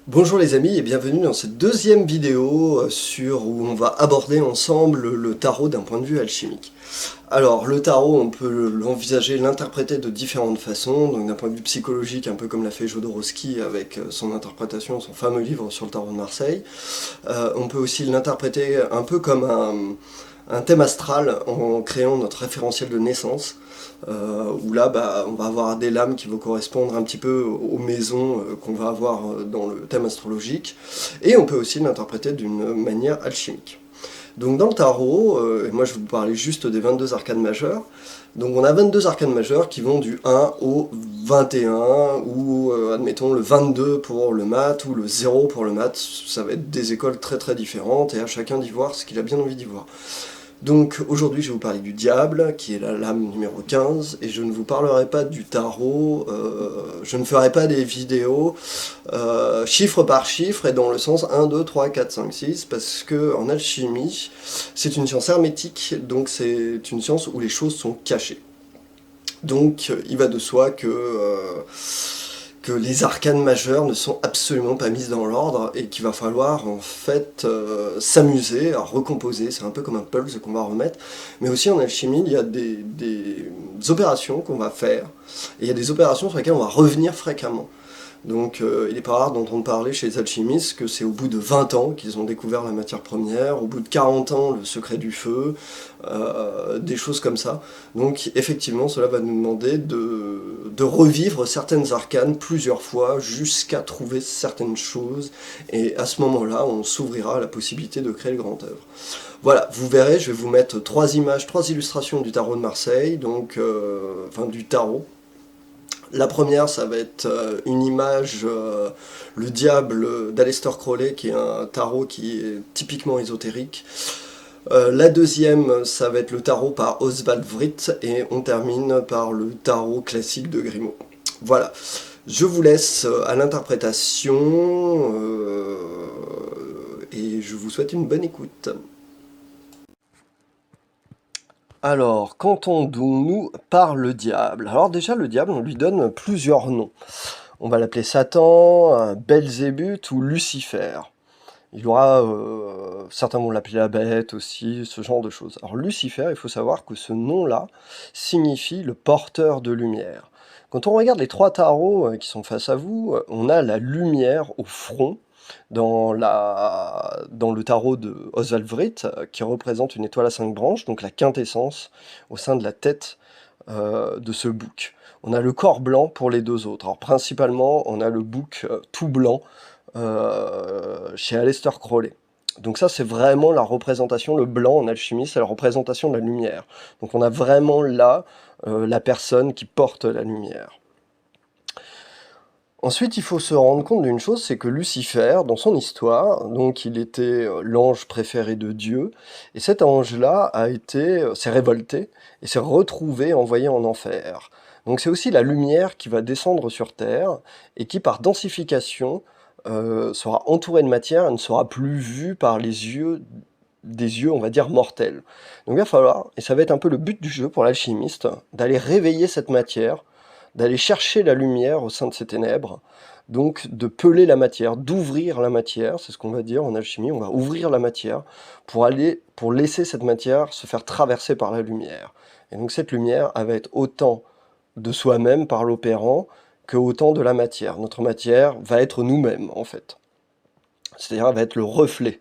Bonjour les amis et bienvenue dans cette deuxième vidéo où on va aborder ensemble le tarot d'un point de vue alchimique. Alors le tarot, on peut l'envisager, l'interpréter de différentes façons, donc d'un point de vue psychologique, un peu comme l'a fait Jodorowsky avec son interprétation, son fameux livre sur le tarot de Marseille. On peut aussi l'interpréter un peu comme un thème astral en créant notre référentiel de naissance. Où là on va avoir des lames qui vont correspondre un petit peu aux maisons qu'on va avoir dans le thème astrologique, et on peut aussi l'interpréter d'une manière alchimique. Donc dans le tarot, et moi je vais vous parler juste des 22 arcanes majeures, donc on a 22 arcanes majeures qui vont du 1 au 21, ou admettons le 22 pour le mat, ou le 0 pour le mat, ça va être des écoles très très différentes, et à chacun d'y voir ce qu'il a bien envie d'y voir. Donc aujourd'hui je vais vous parler du diable, qui est la lame numéro 15, et je ne vous parlerai pas du tarot, je ne ferai pas des vidéos chiffre par chiffre et dans le sens 1, 2, 3, 4, 5, 6, parce que en alchimie, c'est une science hermétique, donc c'est une science où les choses sont cachées. Donc il va de soi que les arcanes majeures ne sont absolument pas mises dans l'ordre et qu'il va falloir en fait s'amuser à recomposer. C'est un peu comme un puzzle qu'on va remettre. Mais aussi en alchimie, il y a des opérations qu'on va faire et il y a des opérations sur lesquelles on va revenir fréquemment. Donc il n'est pas rare d'entendre parler chez les alchimistes que c'est au bout de 20 ans qu'ils ont découvert la matière première, au bout de 40 ans le secret du feu, des choses comme ça. Donc effectivement cela va nous demander de revivre certaines arcanes plusieurs fois jusqu'à trouver certaines choses, et à ce moment-là on s'ouvrira à la possibilité de créer le grand œuvre. Voilà, vous verrez, je vais vous mettre trois images, trois illustrations du tarot de Marseille, donc enfin du tarot. La première, ça va être une image, le diable d'Aleister Crowley, qui est un tarot qui est typiquement ésotérique. La deuxième, ça va être le tarot par Oswald Vrit, et on termine par le tarot classique de Grimaud. Voilà, je vous laisse à l'interprétation, et je vous souhaite une bonne écoute. Alors, qu'entendons-nous par le diable? Alors déjà, le diable, on lui donne plusieurs noms. On va l'appeler Satan, Belzébuth ou Lucifer. Il aura, certains vont l'appeler la bête aussi, ce genre de choses. Alors Lucifer, il faut savoir que ce nom-là signifie le porteur de lumière. Quand on regarde les trois tarots qui sont face à vous, on a la lumière au front dans le tarot de Oswald Vrit, qui représente une étoile à 5 branches, donc la quintessence au sein de la tête de ce bouc. On a le corps blanc pour les deux autres. Alors principalement, on a le bouc tout blanc chez Aleister Crowley. Donc ça, c'est vraiment la représentation, le blanc en alchimie, c'est la représentation de la lumière. Donc on a vraiment là la personne qui porte la lumière. Ensuite, il faut se rendre compte d'une chose, c'est que Lucifer, dans son histoire, donc il était l'ange préféré de Dieu, et cet ange-là s'est révolté et s'est retrouvé envoyé en enfer. Donc c'est aussi la lumière qui va descendre sur Terre et qui, par densification, sera entourée de matière et ne sera plus vue par des yeux, on va dire, mortels. Donc il va falloir, et ça va être un peu le but du jeu pour l'alchimiste, d'aller réveiller cette matière, d'aller chercher la lumière au sein de ces ténèbres, donc de peler la matière, d'ouvrir la matière, c'est ce qu'on va dire en alchimie, on va ouvrir la matière pour laisser cette matière se faire traverser par la lumière. Et donc cette lumière, elle va être autant de soi-même par l'opérant que autant de la matière. Notre matière va être nous-mêmes en fait. C'est-à-dire elle va être le reflet.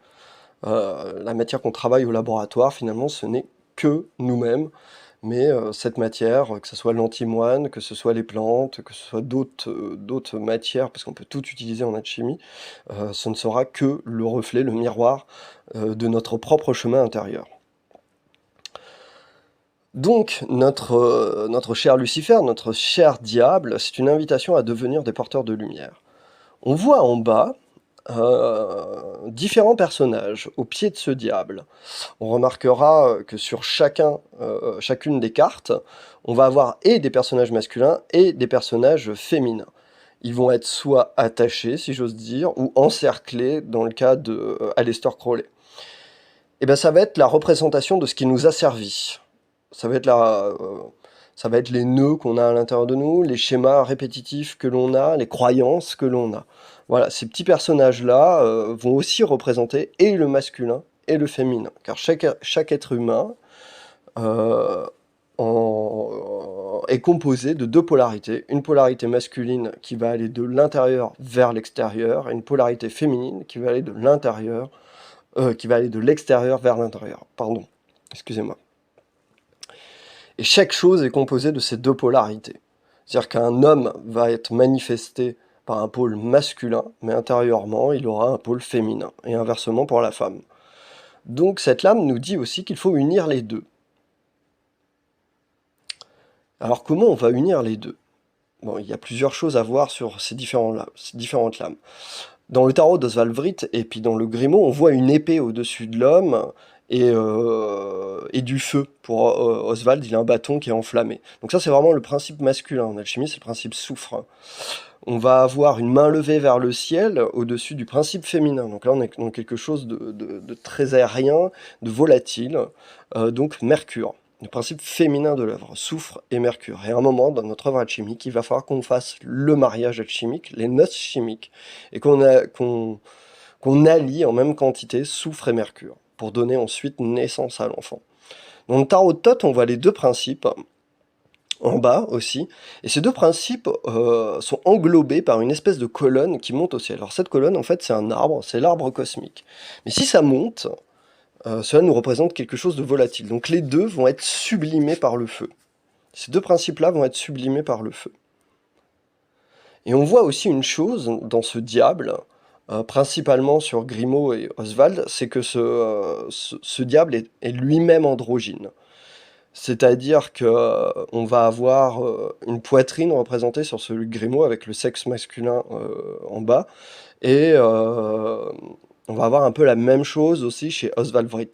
La matière qu'on travaille au laboratoire, finalement, ce n'est que nous-mêmes. Mais cette matière, que ce soit l'antimoine, que ce soit les plantes, que ce soit d'autres matières, parce qu'on peut tout utiliser en alchimie, ce ne sera que le reflet, le miroir de notre propre chemin intérieur. Donc notre cher Lucifer, notre cher diable, c'est une invitation à devenir des porteurs de lumière. On voit en bas différents personnages au pied de ce diable. On remarquera que sur chacune des cartes, on va avoir et des personnages masculins et des personnages féminins. Ils vont être soit attachés, si j'ose dire, ou encerclés dans le cas de Aleister Crowley. Et bien ça va être la représentation de ce qui nous a servi. Ça va être ça va être les nœuds qu'on a à l'intérieur de nous, les schémas répétitifs que l'on a, les croyances que l'on a. Voilà, ces petits personnages-là vont aussi représenter et le masculin et le féminin, car chaque être humain euh, est composé de deux polarités. Une polarité masculine qui va aller de l'intérieur vers l'extérieur, et une polarité féminine qui va aller de l'intérieur, qui va aller de l'extérieur vers l'intérieur. Pardon, excusez-moi. Et chaque chose est composée de ces deux polarités. C'est-à-dire qu'un homme va être manifesté par un pôle masculin, mais intérieurement, il aura un pôle féminin, et inversement pour la femme. Donc cette lame nous dit aussi qu'il faut unir les deux. Alors comment on va unir les deux? Bon, il y a plusieurs choses à voir sur ces différentes lames. Dans le tarot d'Oswald Vrit et puis dans le Grimoire, on voit une épée au-dessus de l'homme et du feu. Pour Oswald, il a un bâton qui est enflammé. Donc ça, c'est vraiment le principe masculin. En alchimie, c'est le principe soufre. On va avoir une main levée vers le ciel au-dessus du principe féminin. Donc là, on est dans quelque chose de très aérien, de volatile. Donc Mercure, le principe féminin de l'œuvre, soufre et Mercure. Et à un moment, dans notre œuvre alchimique, il va falloir qu'on fasse le mariage alchimique, les noces chimiques, et qu'on allie en même quantité soufre et Mercure, pour donner ensuite naissance à l'enfant. Dans le tarot de Thoth, on voit les deux principes, en bas aussi, et ces deux principes sont englobés par une espèce de colonne qui monte au ciel. Alors cette colonne, en fait, c'est un arbre, c'est l'arbre cosmique. Mais si ça monte, cela nous représente quelque chose de volatile. Donc les deux vont être sublimés par le feu. Ces deux principes-là vont être sublimés par le feu. Et on voit aussi une chose dans ce diable, principalement sur Grimaud et Oswald, c'est que ce diable est lui-même androgyne. C'est-à-dire qu'on va avoir une poitrine représentée sur celui de Grimaud avec le sexe masculin en bas, et on va avoir un peu la même chose aussi chez Oswald Vrit.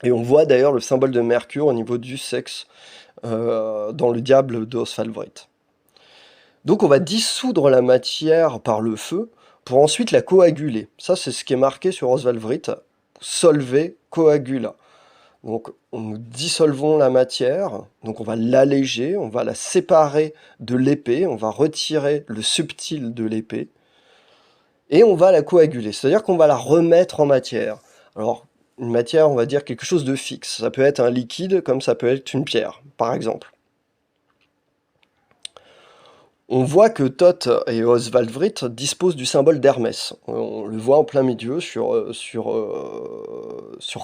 Et on voit d'ailleurs le symbole de Mercure au niveau du sexe dans le diable d'Oswald Vrit. Donc on va dissoudre la matière par le feu pour ensuite la coaguler. Ça, c'est ce qui est marqué sur Oswald Vrit, solver coagula. Donc nous dissolvons la matière, donc on va l'alléger, on va la séparer de l'épée, on va retirer le subtil de l'épée, et on va la coaguler, c'est-à-dire qu'on va la remettre en matière. Alors, une matière, on va dire quelque chose de fixe, ça peut être un liquide comme ça peut être une pierre, par exemple. On voit que Thoth et Oswald Vrit disposent du symbole d'Hermès. On le voit en plein milieu sur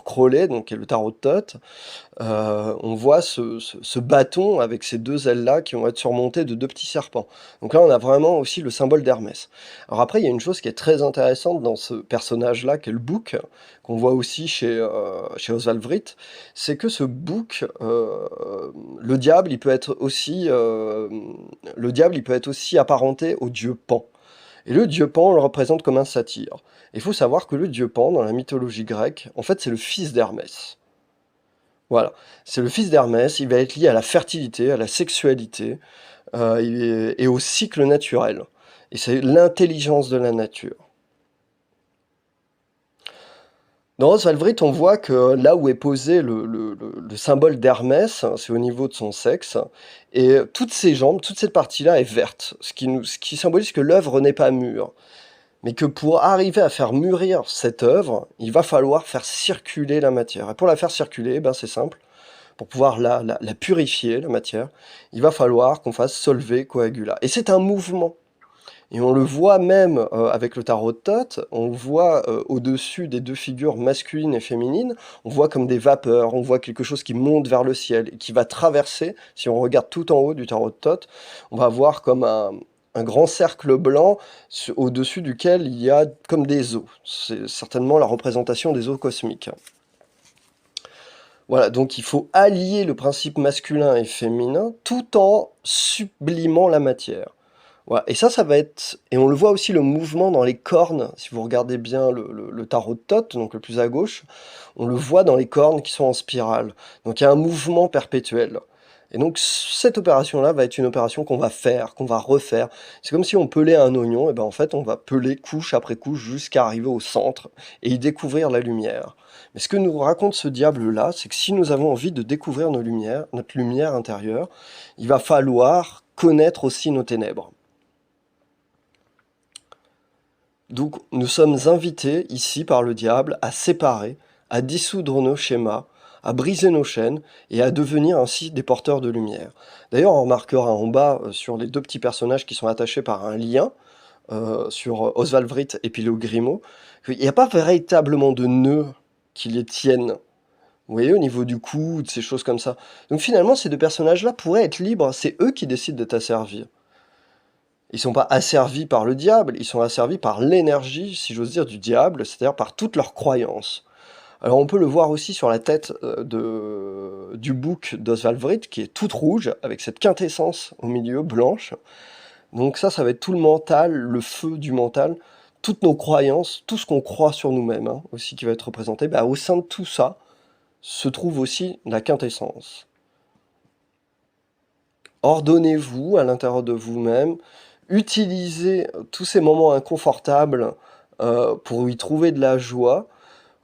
Crowley, donc qui est le tarot de Thoth. On voit ce bâton avec ces deux ailes-là qui vont être surmontées de deux petits serpents. Donc là, on a vraiment aussi le symbole d'Hermès. Alors après, il y a une chose qui est très intéressante dans ce personnage-là, qui est le bouc, qu'on voit aussi chez Oswald Vrit, c'est que ce bouc, le diable, il peut être aussi apparenté au dieu Pan. Et le dieu Pan, on le représente comme un satyre. Il faut savoir que le dieu Pan, dans la mythologie grecque, en fait, c'est le fils d'Hermès. Voilà, c'est le fils d'Hermès, il va être lié à la fertilité, à la sexualité, et au cycle naturel. Et c'est l'intelligence de la nature. Dans Oswald Vrit, on voit que là où est posé le symbole d'Hermès, c'est au niveau de son sexe, et toutes ses jambes, toute cette partie-là est verte, ce qui symbolise que l'œuvre n'est pas mûre. Mais que pour arriver à faire mûrir cette œuvre, il va falloir faire circuler la matière. Et pour la faire circuler, ben c'est simple. Pour pouvoir la purifier, la matière, il va falloir qu'on fasse solver coagula. Et c'est un mouvement. Et on le voit même avec le tarot de Thoth, on voit au-dessus des deux figures masculines et féminines, on voit comme des vapeurs, on voit quelque chose qui monte vers le ciel, et qui va traverser, si on regarde tout en haut du tarot de Thoth, on va voir comme un grand cercle blanc au-dessus duquel il y a comme des eaux. C'est certainement la représentation des eaux cosmiques. Voilà, donc il faut allier le principe masculin et féminin tout en sublimant la matière. Voilà. Et ça va être... Et on le voit aussi le mouvement dans les cornes, si vous regardez bien le tarot de Thoth, donc le plus à gauche, on le voit dans les cornes qui sont en spirale. Donc il y a un mouvement perpétuel. Et donc cette opération-là va être une opération qu'on va faire, qu'on va refaire. C'est comme si on pelait un oignon, et ben en fait on va peler couche après couche jusqu'à arriver au centre et y découvrir la lumière. Mais ce que nous raconte ce diable-là, c'est que si nous avons envie de découvrir nos lumières, notre lumière intérieure, il va falloir connaître aussi nos ténèbres. Donc nous sommes invités ici par le diable à séparer, à dissoudre nos schémas, à briser nos chaînes et à devenir ainsi des porteurs de lumière. D'ailleurs, on remarquera en bas sur les deux petits personnages qui sont attachés par un lien, sur Oswald Vrit et puis le Grimaud, qu'il n'y a pas véritablement de nœud qui les tiennent. Vous voyez, au niveau du cou, de ces choses comme ça. Donc finalement, ces deux personnages-là pourraient être libres, c'est eux qui décident de t'asservir. Ils sont pas asservis par le diable, ils sont asservis par l'énergie, si j'ose dire, du diable, c'est-à-dire par toutes leurs croyances. Alors on peut le voir aussi sur la tête du bouc d'Oswald Vrit, qui est toute rouge, avec cette quintessence au milieu, blanche. Donc ça va être tout le mental, le feu du mental, toutes nos croyances, tout ce qu'on croit sur nous-mêmes, hein, aussi qui va être représenté. Bah, au sein de tout ça se trouve aussi la quintessence. Ordonnez-vous à l'intérieur de vous-même, utilisez tous ces moments inconfortables pour y trouver de la joie.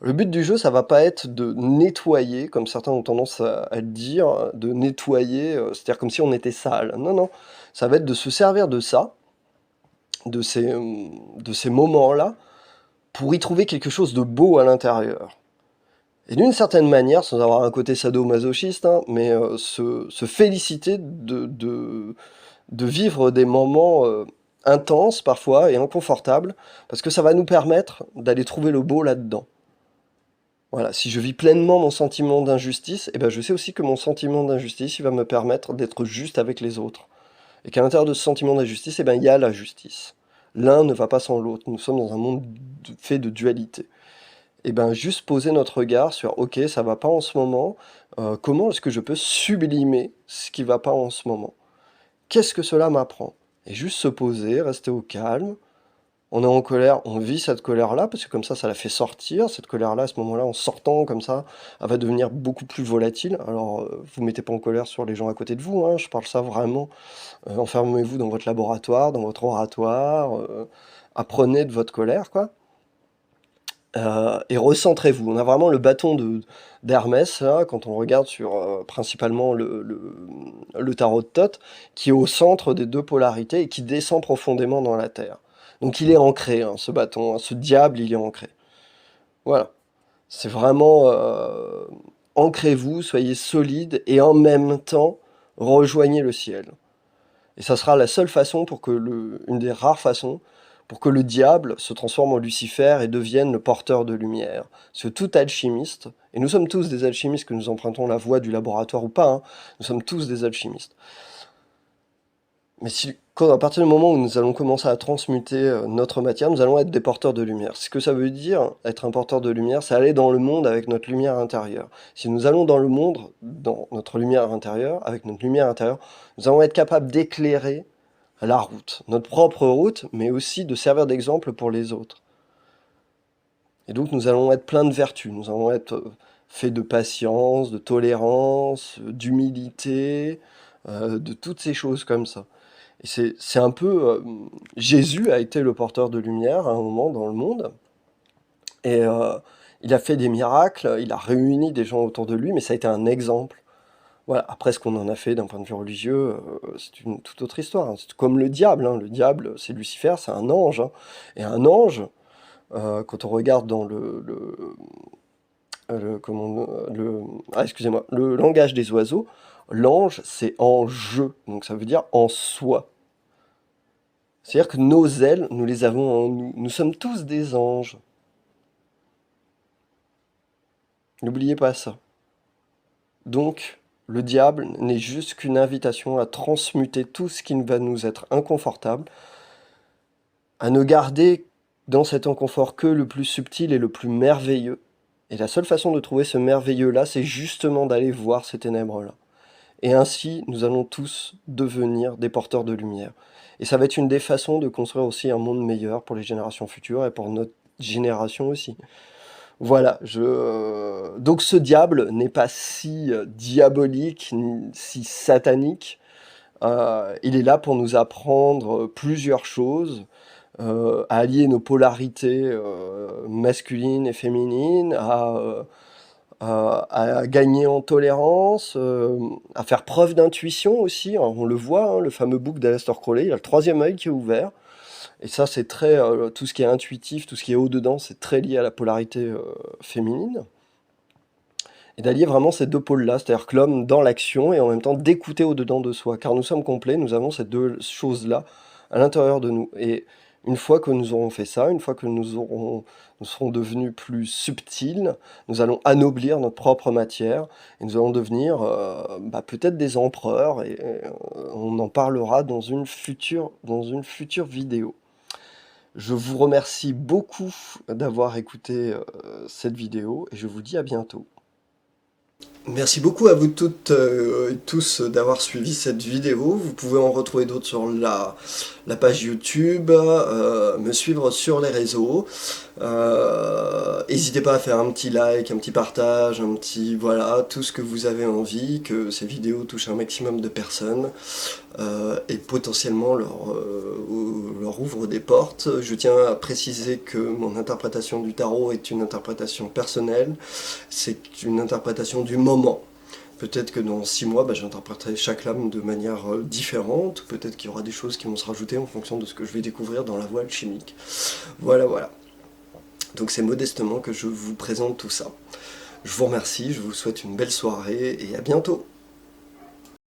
Le but du jeu, ça va pas être de nettoyer, comme certains ont tendance à le dire, de nettoyer, c'est-à-dire comme si on était sale. Non, non, ça va être de se servir de ça, de ces moments-là, pour y trouver quelque chose de beau à l'intérieur. Et d'une certaine manière, sans avoir un côté sadomasochiste, hein, mais se féliciter de vivre des moments intenses parfois et inconfortables, parce que ça va nous permettre d'aller trouver le beau là-dedans. Voilà, si je vis pleinement mon sentiment d'injustice, eh ben je sais aussi que mon sentiment d'injustice, il va me permettre d'être juste avec les autres. Et qu'à l'intérieur de ce sentiment d'injustice, eh ben il y a la justice. L'un ne va pas sans l'autre. Nous sommes dans un monde fait de dualité. Et ben juste poser notre regard sur ok, ça va pas en ce moment, comment est-ce que je peux sublimer ce qui va pas en ce moment? Qu'est-ce que cela m'apprend? Et juste se poser, rester au calme. On est en colère, on vit cette colère-là, parce que comme ça la fait sortir. Cette colère-là, à ce moment-là, en sortant comme ça, elle va devenir beaucoup plus volatile. Alors, vous mettez pas en colère sur les gens à côté de vous, hein, je parle ça vraiment. Enfermez-vous dans votre laboratoire, dans votre oratoire, apprenez de votre colère, quoi. Et recentrez-vous. On a vraiment le bâton d'Hermès, là, quand on regarde sur principalement le tarot de Thoth, qui est au centre des deux polarités et qui descend profondément dans la Terre. Donc il est ancré, hein, ce bâton, hein, ce diable, il est ancré. Voilà. C'est vraiment... ancrez-vous, soyez solide, et en même temps, rejoignez le ciel. Et ça sera la seule façon pour que une des rares façons pour que le diable se transforme en Lucifer et devienne le porteur de lumière. Parce que tout alchimiste, et nous sommes tous des alchimistes, que nous empruntons la voie du laboratoire ou pas, hein, nous sommes tous des alchimistes. Mais à partir du moment où nous allons commencer à transmuter notre matière, nous allons être des porteurs de lumière. Ce que ça veut dire, être un porteur de lumière, c'est aller dans le monde avec notre lumière intérieure. Si nous allons dans le monde, dans notre lumière intérieure, avec notre lumière intérieure, nous allons être capables d'éclairer la route, notre propre route, mais aussi de servir d'exemple pour les autres. Et donc nous allons être pleins de vertus, nous allons être faits de patience, de tolérance, d'humilité, de toutes ces choses comme ça. Et c'est un peu... Jésus a été le porteur de lumière à un moment dans le monde, et il a fait des miracles, il a réuni des gens autour de lui, mais ça a été un exemple. Voilà. Après, ce qu'on en a fait d'un point de vue religieux, c'est une toute autre histoire, hein. C'est comme le diable, hein. Le diable, c'est Lucifer, c'est un ange, hein. Et un ange, quand on regarde dans excusez-moi, le langage des oiseaux, l'ange, c'est en jeu, donc ça veut dire en soi. C'est-à-dire que nos ailes, nous les avons en nous. Nous sommes tous des anges. N'oubliez pas ça. Donc, le diable n'est juste qu'une invitation à transmuter tout ce qui va nous être inconfortable, à ne garder dans cet inconfort que le plus subtil et le plus merveilleux. Et la seule façon de trouver ce merveilleux-là, c'est justement d'aller voir ces ténèbres-là. Et ainsi, nous allons tous devenir des porteurs de lumière. Et ça va être une des façons de construire aussi un monde meilleur pour les générations futures et pour notre génération aussi. Voilà, donc ce diable n'est pas si diabolique, ni si satanique. Il est là pour nous apprendre plusieurs choses, à allier nos polarités masculines et féminines, à gagner en tolérance, à faire preuve d'intuition aussi. Alors, on le voit, hein, le fameux bouc d'Aleister Crowley, il a le troisième œil qui est ouvert. Et ça, c'est très, tout ce qui est intuitif, tout ce qui est au-dedans, c'est très lié à la polarité féminine. Et d'allier vraiment ces deux pôles-là, c'est-à-dire que l'homme dans l'action et en même temps d'écouter au-dedans de soi. Car nous sommes complets, nous avons ces deux choses-là à l'intérieur de nous. Et une fois que nous aurons fait ça, une fois que nous serons devenus plus subtils, nous allons anoblir notre propre matière et nous allons devenir peut-être des empereurs et on en parlera dans une future vidéo. Je vous remercie beaucoup d'avoir écouté cette vidéo et je vous dis à bientôt. Merci beaucoup à vous toutes et tous d'avoir suivi cette vidéo. Vous pouvez en retrouver d'autres sur la page YouTube, me suivre sur les réseaux. N'hésitez pas à faire un petit like, un petit partage, un petit voilà, tout ce que vous avez envie, que ces vidéos touchent un maximum de personnes et potentiellement leur ouvre des portes. Je tiens à préciser que mon interprétation du tarot est une interprétation personnelle, c'est une interprétation du moment. Peut-être que dans 6 mois, j'interpréterai chaque lame de manière différente, peut-être qu'il y aura des choses qui vont se rajouter en fonction de ce que je vais découvrir dans la voie alchimique. Voilà, voilà. Donc c'est modestement que je vous présente tout ça. Je vous remercie, je vous souhaite une belle soirée et à bientôt.